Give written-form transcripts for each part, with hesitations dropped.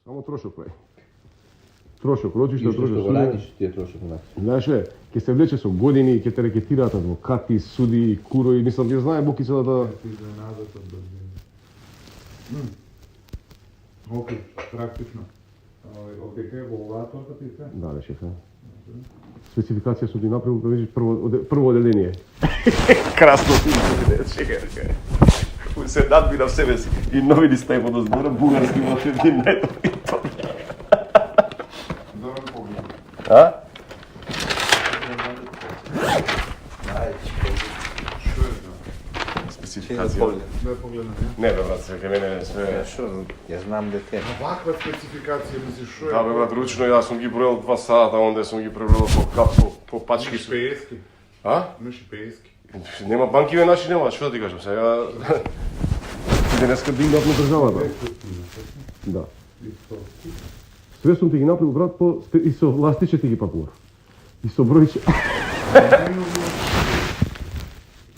Само трошок прави. Трошок, рочиште И што трошок. го радиш, ти е трошок на. Знаеш, ќе се влече со години, ќе те рекетираат адвокати, суди, курои, мислам, ќе знае Боки се да... Ти изненадат од бrzine. Окей, практично. Окей, кај во оваа торта ти се? Да, не шефе. Спецификација сум ти направил, да видиш прво оделение. Красно ти чекај. Се надбира в себе си. И новини стај во збора, бугарски волшебни методи. Добар поглед. А? Што е тоа? Спецификација. Да погледнам. Не, бе, брат, се, ке мене све... Ја знам дете. Ваква спецификација, мислиш, што е? Да, бе, брат, ручно јас сум ги броил 2 сата, онде сум ги преброил по пачки. Имаш пеески. А? Имаш и пеески. Нема банки бе наши нема, што да ти кажам сега? Денеска дигнат на државата. Да. Све сум ти ги направил, брат, и со ластиче ти ги пакував. И со бројче.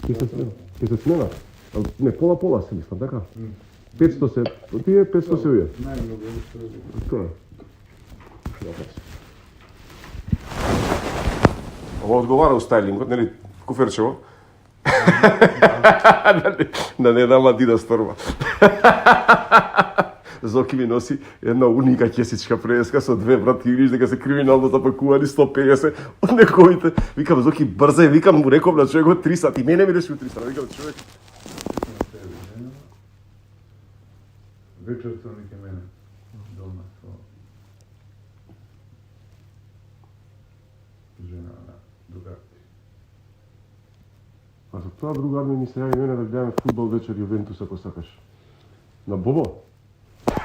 Ке се смена. Не, пола се мислам, така? 500 се, тие 500 се ује. Најмногу е што е. Тоа е. Ова одговара у стајлингот, нели, куферчево? Да не дам Адидас торба. Зоки ми носи една уника кесичка преска со 2 брат, ти видиш дека се криминално запакувани 150 од неговите. Викам, Зоки, брзај, викам, му реков на човекот 3 сати. Мене ми реши у 3 сати. Викам, човек. Вечер со неке мене. Дома со жена на другарти. А за тоа другар ми се јави мене да гледаме фудбал вечер Јувентус ако сакаш. На Бобо?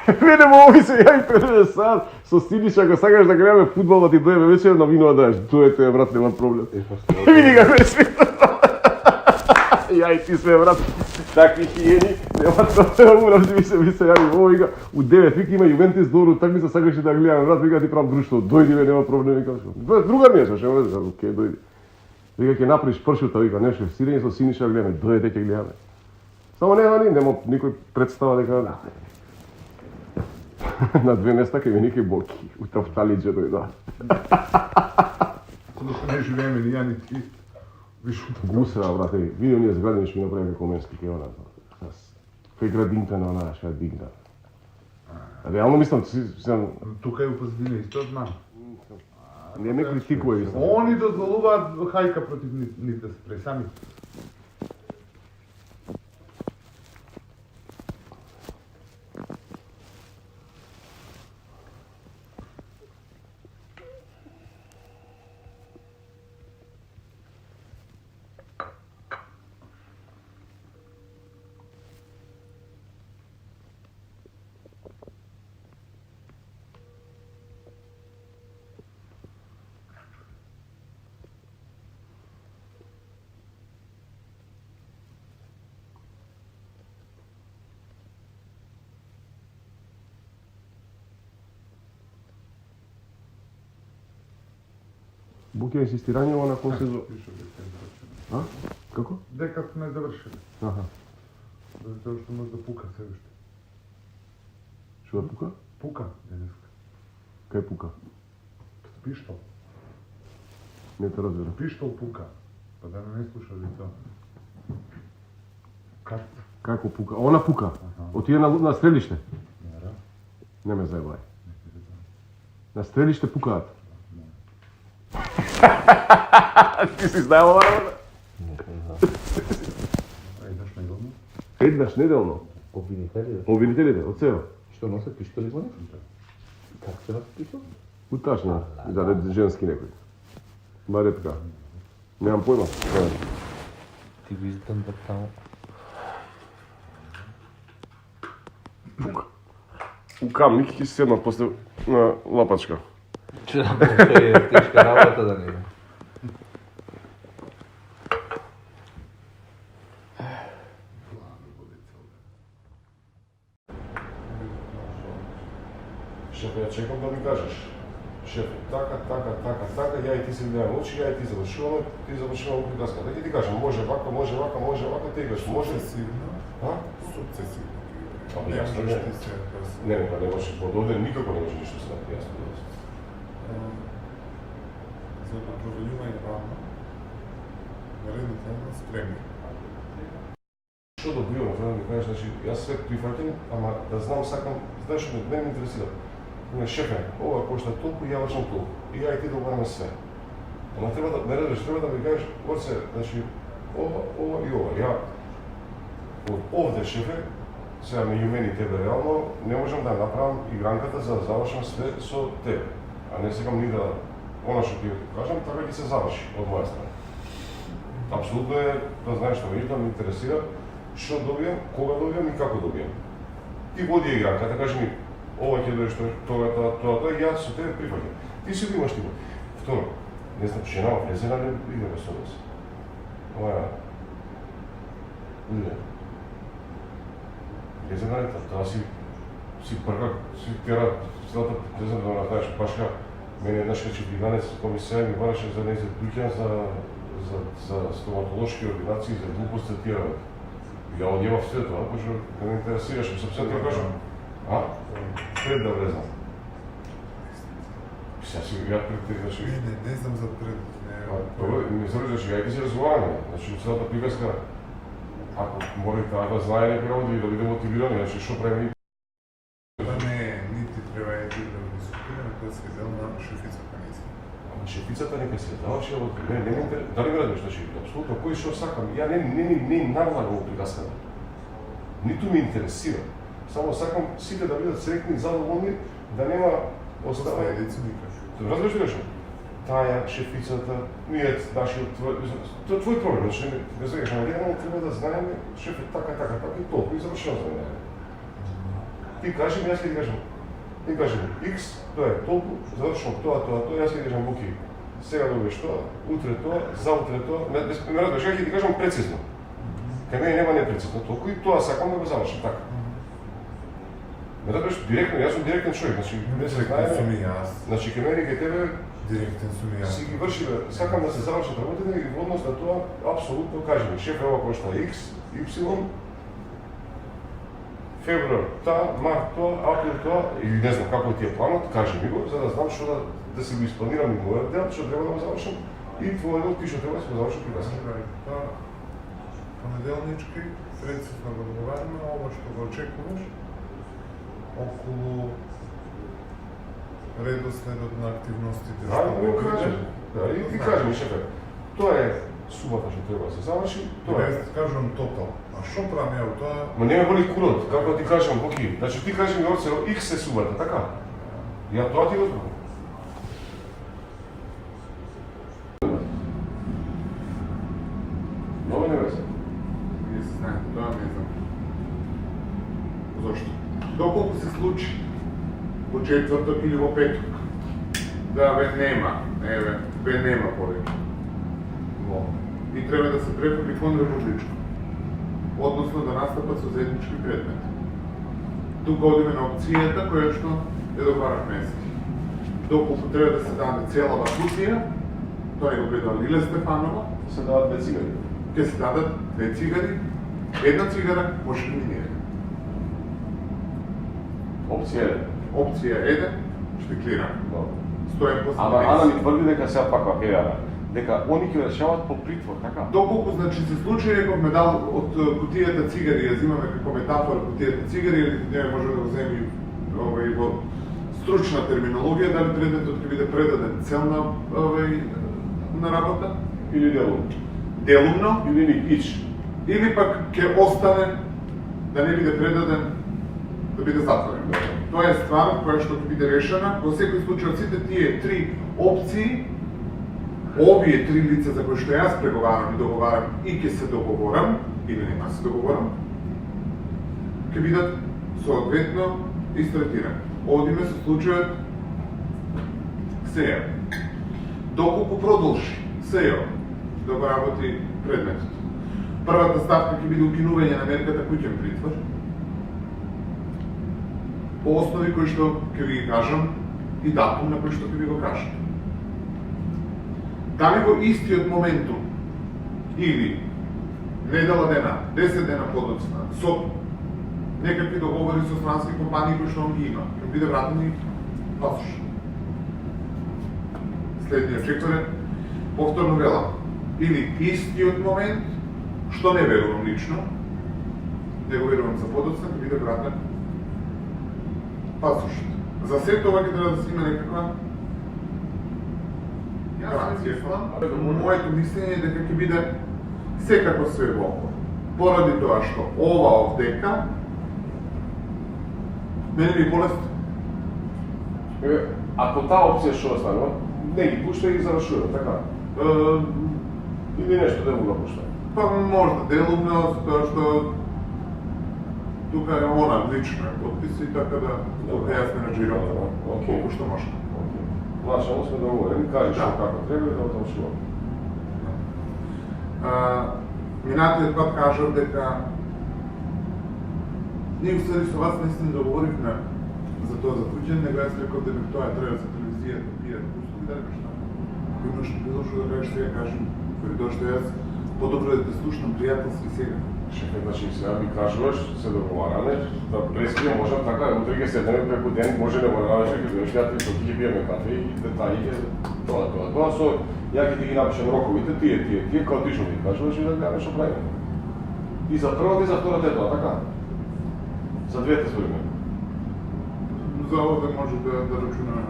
Мене мој ми се јави пред сад со Синиша ако сакаш да гледаме фудбал да ти дојме вечер на вино да даеш. Дојете брат, нема проблем. Види како е свето. Ја и ти све брат. Такви хиени, нема тоа морам да ми се јави во вика у 9 вика има Јувентус добро такмица сакаше да гледаме брат, вика ти правам друштво. Дојди бе, нема проблем, вика. Другар ми е, ше, окей, дојди. Вика ќе направиш пршута, вика нешто, сирење со Синиша гледаме, дојдете ќе гледаме. Само нема никој представа дека на 2 места ќе ми некој Боки, у Тафталиџе дојда. Не живееме ни ја ни ти. Виш Гусера, брате, види оние зградени што ми направи како менски ке она. Кај градинта на онаа што ја дигна. Реално мислам, тука е у позадина исто знам. не ме критикувај, мислам. Они дозволуваат хајка против нив да се прави сами. Буке инсистирање на консензус. А? Како? Дека сме завршили. Аха. Затоа што може да пука се уште. Што да пука? Пука денеска. Кај пука? Пиштол. Не те разбирам. Пиштол пука. Па да не слушали тоа. Как? Како пука? Она пука. Аха. Отиде на стрелиште. Нера. Не ме заебај. На стрелиште пукаат. Ти си знаел ова работа? Еднаш неделно. Еднаш неделно. Обвинителите. Обвинителите, од себе. Што носат пиштоли во нив? Как се носат пиштоли? Уташна, да женски некој. Баре така. Немам појма. Ти го издам да тамо. Укам, Мики ќе се седна после на лапачка. Че, тој е тешка работа да не е. Шефе, ја чекам да ми кажеш. Шефе, така, ја и ти се гледаме очи, ја и ти завршуваме, ти завршуваме приказка. Да ти кажам, може вака, ти играш, може Сукцесивно. А? Сукцесивно. Ама Не јасно можеш не. ти се тоа. Не, па не може, од овде никако не може ништо да се направи, јасно. За провалјување равно, наредната една спремни. Што добивам, треба да ми кажеш, значи, јас све прифаќам, ама да знам, сакам, знаеш што ме интересира. Шефе, ова кошта толку, ја вршам толку. И ја и ти договараме све. Ама треба да, не разбираш, треба да ми кажеш, Орце, значи, ова и ова. Ја, од овде, шефе, сега меѓу мене и тебе реално, не можам да направам игранката за да завршам све со тебе. А не сакам ни да, она што ти кажам, така ќе се заврши од моја страна. Апсолутно е, да знаеш што да ме интересира, што добијам, кога добијам и како добијам. Ти води игранката, кажи ми, ова ќе дојдеш тоа, и јас со тебе прифаќам. Ти си го имаш ти го. Второ, не знам, жена влезе на не игра со нас. Ова е. Влезе на нета, тоа си прга, си тера, целата, не знам да ме знаеш, башка, мене еднаш рече бриганец, комисија ми бараше за нејзе дуќан за стоматолошки ординации, за глупост тие работи. Ја одјавав све тоа, пошто ме интересираше, сам се тоа кажам. А? Пред да влезам. Сега си ја пред те, значи... Не знам за пред. Добро, не се рече, ја и си разговараме. Значи, целата приказка, ако мора и таа да знае некој работи и да биде мотивирани, значи, што прави... Тоа не е, нити треба да го дискутираме, тоа се дел на шефицата не Ама шефицата нека се даваше, не ме интересува, дали ме разбираш, значи, апсолутно, кој што сакам, ја не навлагам во приказката. Ниту ме интересира. Само сакам сите да бидат среќни и задоволни, да нема остава. Разбираш ли што? Таја, шефицата, ние нашиот тоа е твој проблем, значи не знаеш, ама реално треба да знаеме шеф е така и толку и завршено за мене. Ти кажи ми, јас ќе ти кажам. Ти кажи ми, X, тоа е толку, завршено тоа, јас ќе ти кажам, окей, сега добиеш тоа, утре тоа, заутре тоа, не разбираш, ја ќе ти кажам прецизно. Кај мене нема непрецизно толку и тоа сакам да го завршам така. Не разбираш, директно, јас сум директен човек, значи не се знаеме. Значи кај мене и кај тебе директен сум јас. Си ги врши, сакам да се завршат работите и во однос на тоа апсолутно кажи ми, шеф ова кошта X, Y, февруар таа, март тоа, април тоа, или не знам како ти е планот, кажи ми го, за да знам што да си го испланирам и мојот дел, што треба да го завршам, и твојот дел, ти што треба да си го завршам приказка. Тоа, понеделнички, средствено го договараме, ова што го очекуваш, околу редоследот на активностите што го кажеш. Да, и ти кажи ми, шефе, тоа е сумата што треба да се заврши, тоа е. Јас кажам тотал. А што правам ја тоа? Ма не ме боли курот, како ти кажам, окей. Значи ти кажи ми Орце, X е сумата, така? Ја тоа ти го зборам. Много не везе. Не знам, тоа не знам. Зошто? Доколку се случи во четврток или во петок, да ве нема, ве нема повеќе. И треба да се прехврли кон републичко. Односно да настапат со заеднички предмети. Тука одиме на опцијата која што е договарав месеци. Доколку треба да се даде целава кутија, тоа го предала Лиле Стефанова, Се дават 2 цигари. ќе се дадат 2 цигари, една цигара може да минира. Опција е. Опција 1, штеклиран. Стоен по Ама Ана ми тврди дека сега пак афера, дека они ќе решават по притвор, така? Доколку значи се случи некој медал од кутијата цигари, ја земаме како метафора кутијата цигари, или не може да го земи во стручна терминологија, дали предметот ќе биде предаден целна на работа Или делумно. делумно, Или ич. или пак ќе остане да не биде предаден, да биде затворен. Тоа е ствар која што ќе биде решена. Во секој случај од сите тие 3 опции, овие 3 лица за кои што јас преговарам и договарам и ќе се договорам, или нема се договорам, ќе бидат соодветно истретирани. Одиме со случајот СЕО. Доколку продолжи СЕО да го работи предметот. Првата ставка ќе биде укинување на мерката куќен притвор, по основи кои што ќе ви кажам и датум на кој што ќе ви го кажам. Дали во истиот моментум или недела дена, 10 дена подоцна, со некакви договори со странски компании кои што он ги има. Ќе биде вратени пасош. Следниот фактор е, повторно велам, или истиот момент, што не верувам лично, не го верувам за подоцна, ќе биде вратен пасош. За се тоа ќе треба да се има некаква гаранција. Моето мислење е дека ќе биде секако све во около. Поради тоа што ова овдека мене ми болест. Ако таа опција што останува, не ги пушта и ги завршува, така? Или нешто да го пушта? Па можда делумно, тоа што тука е она лично е подпис и така да тука јас не наџирам колку што може. Значи, оно сме договорени, кажи што како треба и да отошува. Минатиот пат кажав дека ние уствари со вас наистина договоривме за тоа заклучен, него јас реков дека тоа треба за телевизијата, пијат услуги, да рекаш така. Ако имаш било што да кажеш сега, кажем, преди тоа што јас подобро да те слушнам пријателски сега. Шефе, значи сега ми кажуваш, се договараме, да прескрием можам така, утре ќе седнеме преку ден, може не мора да ќе бидеш пријатели, што ќе пиеме кафе и детајите, тоа со ја ќе ти ги напишам роковите, тие каотично ми кажуваш и да гледаме што правиме. И за првата и за втората е тоа, така? За двете збориме. За овде може да рачунаме.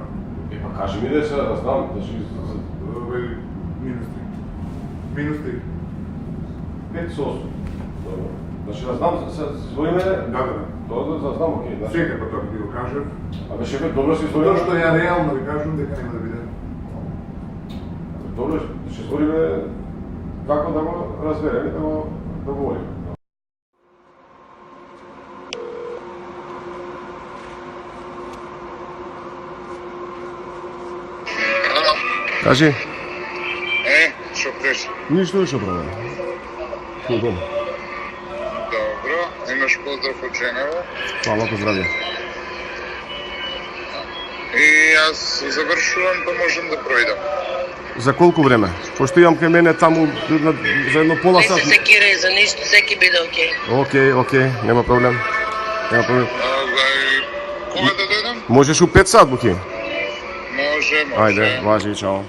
Па кажи ми да се да знам, значи минус 3. 5 со 8. Добро. Значи да знам, се збориме... Да. Тоа да знам, окей. Секако тоа ќе го кажев. Абе шефе, добро си збориме. Тоа што ја реално ви кажувам дека нема да биде. Добро, ќе збориме како да го разбереме, да го договориме. Кажи. Што преш? Ништо што правам. Добро. Добро, имаш поздрав од Женева. Фала, поздравје. И јас завршувам, па можам да пројдам. За колку време? Пошто имам кај мене таму за едно пола сат. Не се секирај за ништо, секи биде окей. Окей, нема проблем. Кога да дојдам? Можеш у 5 сат, Буки? Може. Ајде, важи, чао.